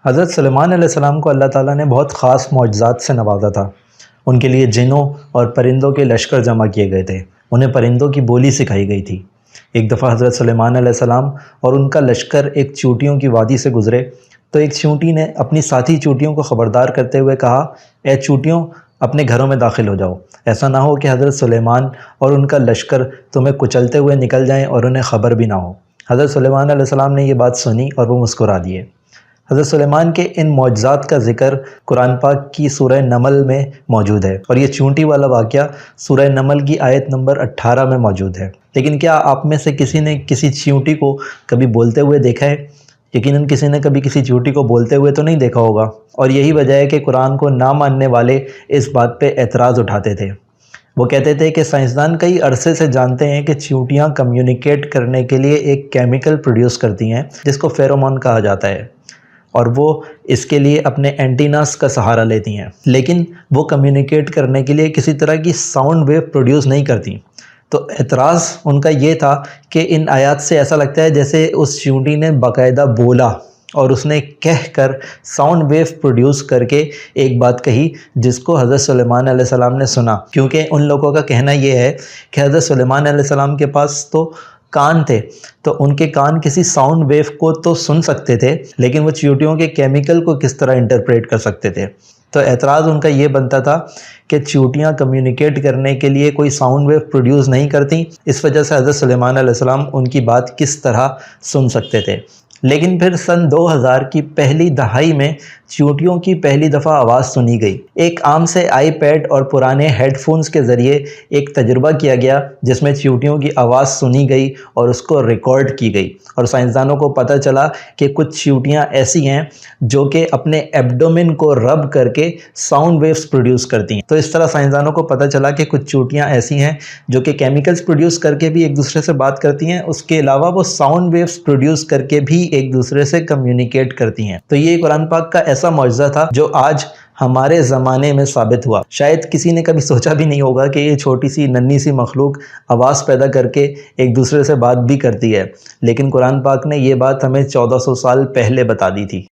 حضرت سلیمان علیہ السلام کو اللہ تعالیٰ نے بہت خاص معجزات سے نوازا تھا۔ ان کے لیے جنوں اور پرندوں کے لشکر جمع کیے گئے تھے، انہیں پرندوں کی بولی سکھائی گئی تھی۔ ایک دفعہ حضرت سلیمان علیہ السلام اور ان کا لشکر ایک چیونٹیوں کی وادی سے گزرے تو ایک چیونٹی نے اپنی ساتھی چیونٹیوں کو خبردار کرتے ہوئے کہا، اے چیونٹیوں، اپنے گھروں میں داخل ہو جاؤ، ایسا نہ ہو کہ حضرت سلیمان اور ان کا لشکر تمہیں کچلتے ہوئے نکل جائیں اور انہیں خبر بھی نہ ہو۔ حضرت سلیمان علیہ السلام نے یہ بات سنی اور وہ مسکرا دیے۔ حضرت سلیمان کے ان معجزات کا ذکر قرآن پاک کی سورہ نمل میں موجود ہے، اور یہ چیونٹی والا واقعہ سورہ نمل کی آیت نمبر 18 میں موجود ہے۔ لیکن کیا آپ میں سے کسی نے کسی چیونٹی کو کبھی بولتے ہوئے دیکھا ہے؟ یقیناً کسی نے کبھی کسی چیونٹی کو بولتے ہوئے تو نہیں دیکھا ہوگا، اور یہی وجہ ہے کہ قرآن کو نہ ماننے والے اس بات پہ اعتراض اٹھاتے تھے۔ وہ کہتے تھے کہ سائنسدان کئی عرصے سے جانتے ہیں کہ چیونٹیاں کمیونیکیٹ کرنے کے لیے ایک کیمیکل پروڈیوس کرتی ہیں جس کو فیرومون کہا جاتا ہے، اور وہ اس کے لیے اپنے اینٹیناس کا سہارا لیتی ہیں، لیکن وہ کمیونیکیٹ کرنے کے لیے کسی طرح کی ساؤنڈ ویو پروڈیوس نہیں کرتی۔ تو اعتراض ان کا یہ تھا کہ ان آیات سے ایسا لگتا ہے جیسے اس چیونٹی نے باقاعدہ بولا اور اس نے کہہ کر ساؤنڈ ویو پروڈیوس کر کے ایک بات کہی جس کو حضرت سلیمان علیہ السلام نے سنا، کیونکہ ان لوگوں کا کہنا یہ ہے کہ حضرت سلیمان علیہ السلام کے پاس تو کان تھے، تو ان کے کان کسی ساؤنڈ ویو کو تو سن سکتے تھے، لیکن وہ چیونٹیوں کے کیمیکل کو کس طرح انٹرپریٹ کر سکتے تھے۔ تو اعتراض ان کا یہ بنتا تھا کہ چیونٹیاں کمیونیکیٹ کرنے کے لیے کوئی ساؤنڈ ویو پروڈیوس نہیں کرتی، اس وجہ سے حضرت سلیمان علیہ السلام ان کی بات کس طرح سن سکتے تھے۔ لیکن پھر سن 2000 کی پہلی دہائی میں چیونٹیوں کی پہلی دفعہ آواز سنی گئی۔ ایک عام سے آئی پیڈ اور پرانے ہیڈ فونز کے ذریعے ایک تجربہ کیا گیا جس میں چیونٹیوں کی آواز سنی گئی اور اس کو ریکارڈ کی گئی، اور سائنسدانوں کو پتہ چلا کہ کچھ چیونٹیاں ایسی ہیں جو کہ اپنے ایبڈومن کو رب کر کے ساؤنڈ ویوز پروڈیوس کرتی ہیں۔ تو اس طرح سائنسدانوں کو پتہ چلا کہ کچھ چیونٹیاں ایسی ہیں جو کہ کیمیکلز پروڈیوس کر کے بھی ایک دوسرے سے بات کرتی ہیں، اس کے علاوہ وہ ساؤنڈ ویوز پروڈیوس کر کے بھی ایک دوسرے سے کمیونیکیٹ کرتی ہیں۔ تو یہ قرآن پاک کا ایسا معجزہ تھا جو آج ہمارے زمانے میں ثابت ہوا۔ شاید کسی نے کبھی سوچا بھی نہیں ہوگا کہ یہ چھوٹی سی ننھی سی مخلوق آواز پیدا کر کے ایک دوسرے سے بات بھی کرتی ہے، لیکن قرآن پاک نے یہ بات ہمیں 1400 سال پہلے بتا دی تھی۔